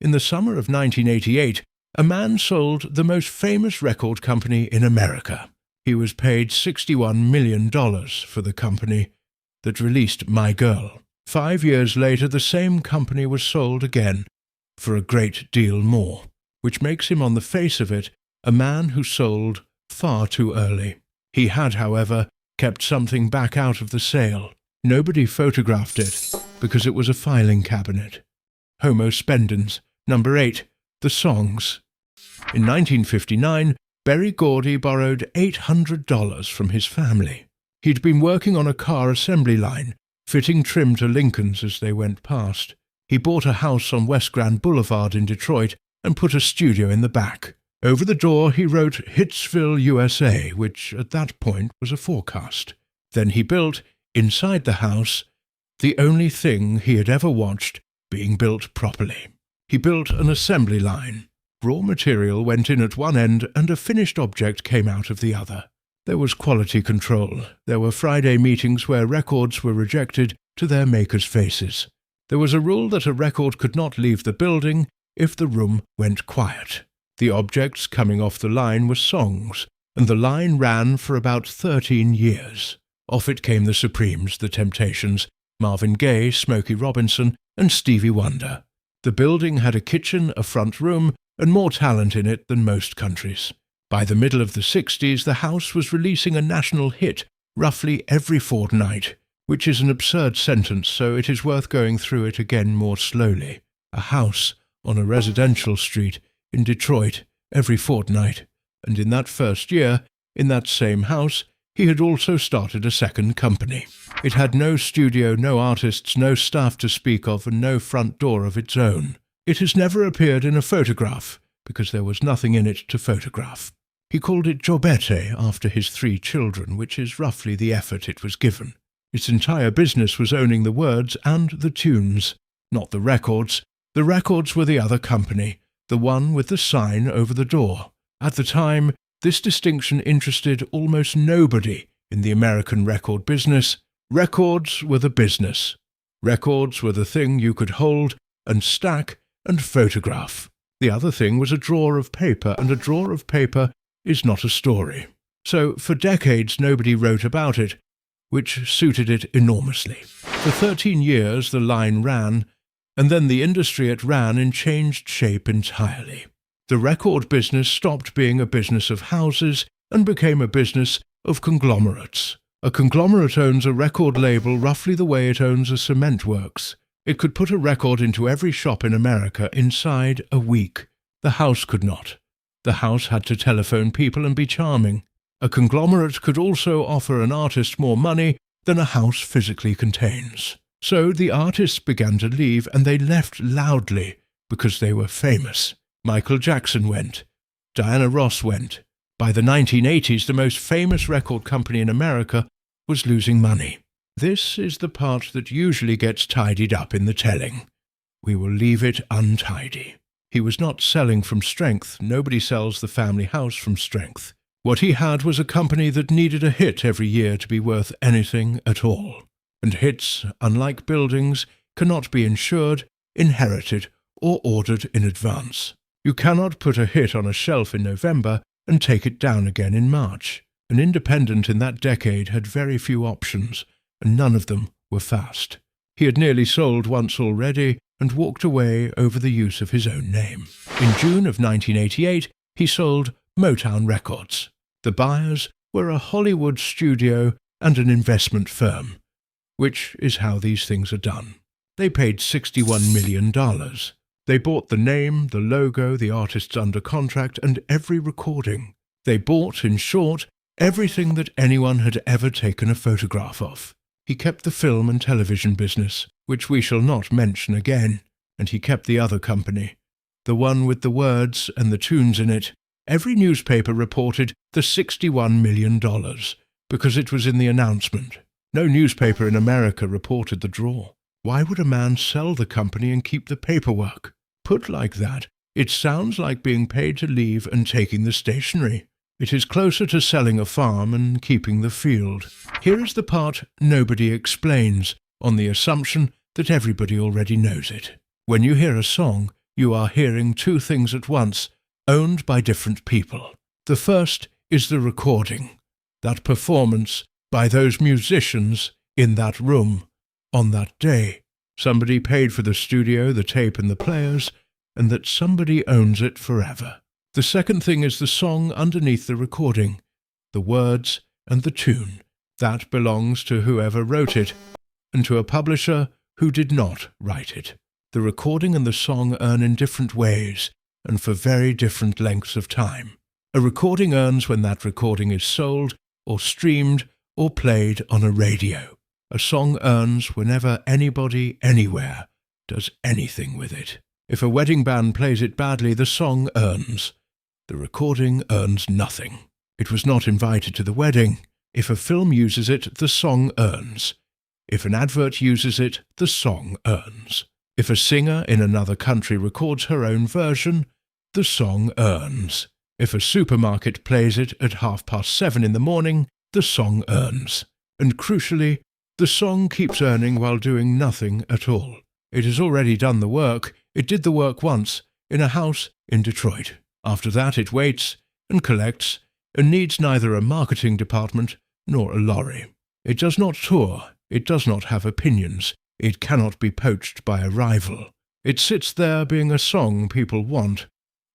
In the summer of 1988, a man sold the most famous record company in America. He was paid $61 million for the company that released My Girl. 5 years later, the same company was sold again for a great deal more, which makes him, on the face of it, a man who sold far too early. He had, however, kept something back out of the sale. Nobody photographed it because it was a filing cabinet. Homo Spendens, number 8, The Songs. In 1959, Gordy borrowed $800 from his family. He'd been working on a car assembly line, fitting trim to Lincolns as they went past. He bought a house on West Grand Boulevard in Detroit and put a studio in the back. Over the door he wrote Hitsville, USA, which at that point was a forecast. Then he built, inside the house, the only thing he had ever watched being built properly. He built an assembly line. Raw material went in at one end and a finished object came out of the other. There was quality control. There were Friday meetings where records were rejected to their makers' faces. There was a rule that a record could not leave the building if the room went quiet. The objects coming off the line were songs, and the line ran for about 13 years. Off it came the Supremes, the Temptations, Marvin Gaye, Smokey Robinson, and Stevie Wonder. The building had a kitchen, a front room, and more talent in it than most countries. By the middle of the 60s, the house was releasing a national hit roughly every fortnight, which is an absurd sentence, so it is worth going through it again more slowly. A house on a residential street in Detroit every fortnight, and in that first year, in that same house, he had also started a second company. It had no studio, no artists, no staff to speak of, and no front door of its own. It has never appeared in a photograph, because there was nothing in it to photograph. He called it Jobete after his 3 children, which is roughly the effort it was given. Its entire business was owning the words and the tunes, not the records. The records were the other company, the one with the sign over the door. At the time, this distinction interested almost nobody in the American record business. Records were the business. Records were the thing you could hold and stack and photograph. The other thing was a drawer of paper, and a drawer of paper is not a story. So for decades nobody wrote about it, which suited it enormously. For 13 years the line ran, and then the industry it ran in changed shape entirely. The record business stopped being a business of houses and became a business of conglomerates. A conglomerate owns a record label roughly the way it owns a cement works. It could put a record into every shop in America inside a week. The house could not. The house had to telephone people and be charming. A conglomerate could also offer an artist more money than a house physically contains. So the artists began to leave, and they left loudly because they were famous. Michael Jackson went. Diana Ross went. By the 1980s, the most famous record company in America was losing money. This is the part that usually gets tidied up in the telling. We will leave it untidy. He was not selling from strength. Nobody sells the family house from strength. What he had was a company that needed a hit every year to be worth anything at all. And hits, unlike buildings, cannot be insured, inherited, or ordered in advance. You cannot put a hit on a shelf in November and take it down again in March. An independent in that decade had very few options, and none of them were fast. He had nearly sold once already and walked away over the use of his own name. In June of 1988, he sold Motown Records. The buyers were a Hollywood studio and an investment firm, which is how these things are done. They paid $61 million. They bought the name, the logo, the artists under contract, and every recording. They bought, in short, everything that anyone had ever taken a photograph of. He kept the film and television business, which we shall not mention again, and he kept the other company, the one with the words and the tunes in it. Every newspaper reported the $61 million, because it was in the announcement. No newspaper in America reported the draw. Why would a man sell the company and keep the paperwork? Put like that, it sounds like being paid to leave and taking the stationery. It is closer to selling a farm and keeping the field. Here is the part nobody explains, on the assumption that everybody already knows it. When you hear a song, you are hearing two things at once, owned by different people. The first is the recording, that performance by those musicians in that room on that day. Somebody paid for the studio, the tape and the players, and that somebody owns it forever. The second thing is the song underneath the recording, the words and the tune. That belongs to whoever wrote it, and to a publisher who did not write it. The recording and the song earn in different ways, and for very different lengths of time. A recording earns when that recording is sold, or streamed, or played on a radio. A song earns whenever anybody, anywhere, does anything with it. If a wedding band plays it badly, the song earns. The recording earns nothing. It was not invited to the wedding. If a film uses it, the song earns. If an advert uses it, the song earns. If a singer in another country records her own version, the song earns. If a supermarket plays it at 7:30 in the morning, the song earns. And crucially, the song keeps earning while doing nothing at all. It has already done the work. It did the work once, in a house in Detroit. After that it waits and collects and needs neither a marketing department nor a lorry. It does not tour. It does not have opinions. It cannot be poached by a rival. It sits there being a song people want,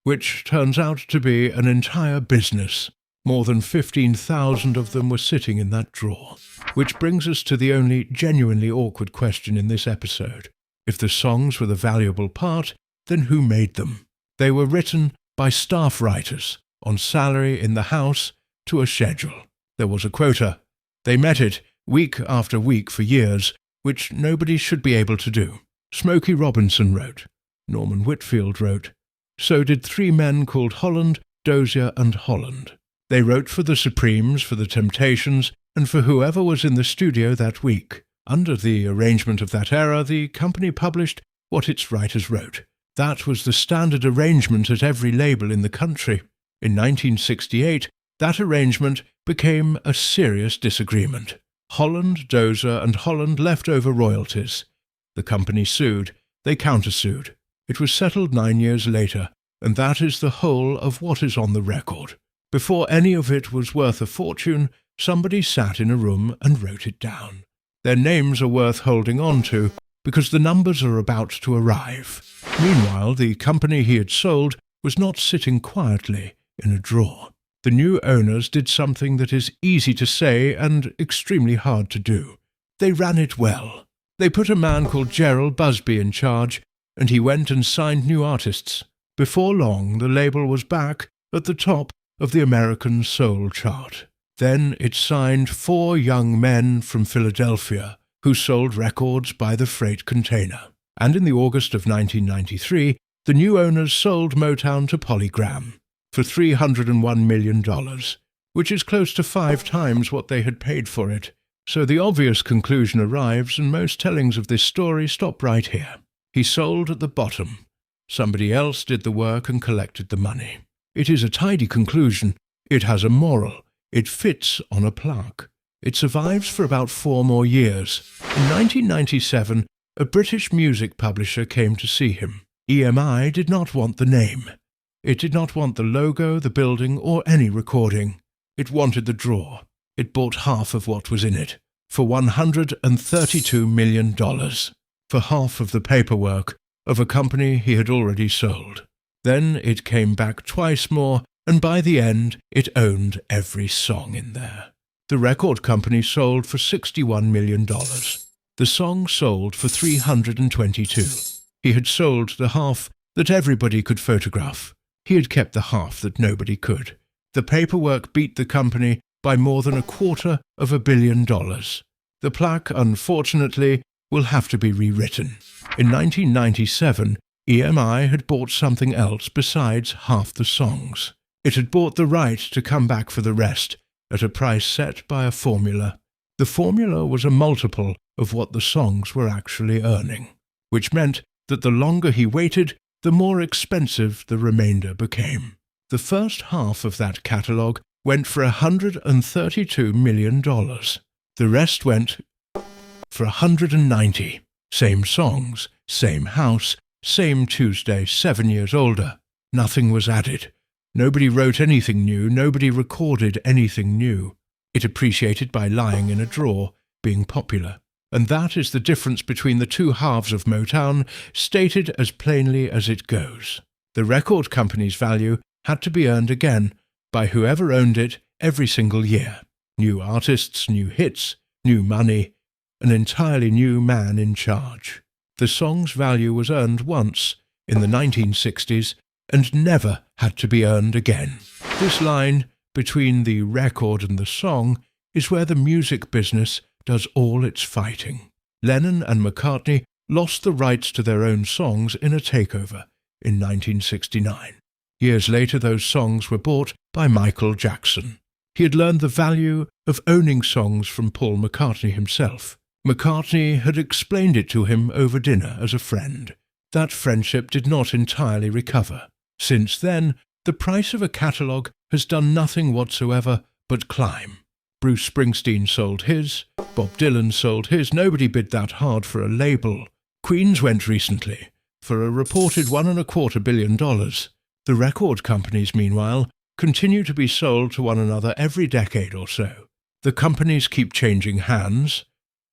which turns out to be an entire business. More than 15,000 of them were sitting in that drawer. Which brings us to the only genuinely awkward question in this episode. If the songs were the valuable part, then who made them? They were written by staff writers, on salary in the house, to a schedule. There was a quota. They met it week after week for years, which nobody should be able to do. Smokey Robinson wrote. Norman Whitfield wrote. So did three men called Holland, Dozier, and Holland. They wrote for the Supremes, for the Temptations, and for whoever was in the studio that week. Under the arrangement of that era, the company published what its writers wrote. That was the standard arrangement at every label in the country. In 1968, that arrangement became a serious disagreement. Holland, Dozier, and Holland left over royalties. The company sued. They countersued. It was settled 9 years later, and that is the whole of what is on the record. Before any of it was worth a fortune, somebody sat in a room and wrote it down. Their names are worth holding on to, because the numbers are about to arrive. Meanwhile, the company he had sold was not sitting quietly in a drawer. The new owners did something that is easy to say and extremely hard to do. They ran it well. They put a man called Gerald Busby in charge, and he went and signed new artists. Before long, the label was back at the top of the American soul chart. Then it signed 4 young men from Philadelphia who sold records by the freight container. And in the August of 1993, the new owners sold Motown to Polygram for $301 million, which is close to 5 times what they had paid for it. So the obvious conclusion arrives, and most tellings of this story stop right here. He sold at the bottom. Somebody else did the work and collected the money. It is a tidy conclusion. It has a moral. It fits on a plaque. It survives for about 4 more years. In 1997, a British music publisher came to see him. EMI did not want the name. It did not want the logo, the building, or any recording. It wanted the drawer. It bought half of what was in it, for $132 million, for half of the paperwork of a company he had already sold. Then it came back twice more, and by the end it owned every song in there. The record company sold for $61 million. The song sold for $322. He had sold the half that everybody could photograph. He had kept the half that nobody could. The paperwork beat the company by more than $250 million. The plaque, unfortunately, will have to be rewritten. In 1997, EMI had bought something else besides half the songs. It had bought the right to come back for the rest, at a price set by a formula. The formula was a multiple of what the songs were actually earning, which meant that the longer he waited, the more expensive the remainder became. The first half of that catalogue went for $132 million. The rest went for $190. Same songs, same house, Same Tuesday, 7 years older. Nothing was added. Nobody wrote anything new, nobody recorded anything new. It appreciated by lying in a drawer, being popular. And that is the difference between the two halves of Motown, stated as plainly as it goes. The record company's value had to be earned again by whoever owned it every single year. New artists, new hits, new money, an entirely new man in charge. The song's value was earned once, in the 1960s, and never had to be earned again. This line between the record and the song is where the music business does all its fighting. Lennon and McCartney lost the rights to their own songs in a takeover in 1969. Years later, those songs were bought by Michael Jackson. He had learned the value of owning songs from Paul McCartney himself. McCartney had explained it to him over dinner as a friend. That friendship did not entirely recover. Since then, the price of a catalogue has done nothing whatsoever but climb. Bruce Springsteen sold his, Bob Dylan sold his, nobody bid that hard for a label. Queen's went recently, for a reported $1.25 billion. The record companies, meanwhile, continue to be sold to one another every decade or so. The companies keep changing hands.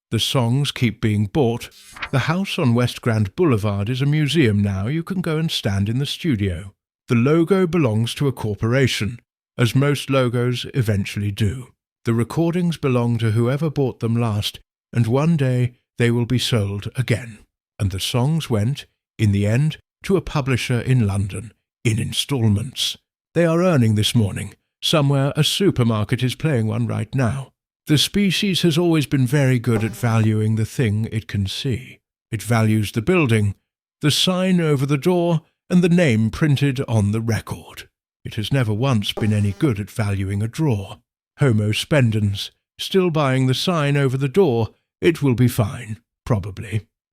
The songs keep being bought. The house on West Grand Boulevard is a museum now. You can go and stand in the studio. The logo belongs to a corporation, as most logos eventually do. The recordings belong to whoever bought them last, and one day they will be sold again. And the songs went, in the end, to a publisher in London, in installments. They are earning this morning. Somewhere a supermarket is playing one right now. The species has always been very good at valuing the thing it can see. It values the building, the sign over the door, and the name printed on the record. It has never once been any good at valuing a drawer. Homo Spendens, still buying the sign over the door. It will be fine, probably.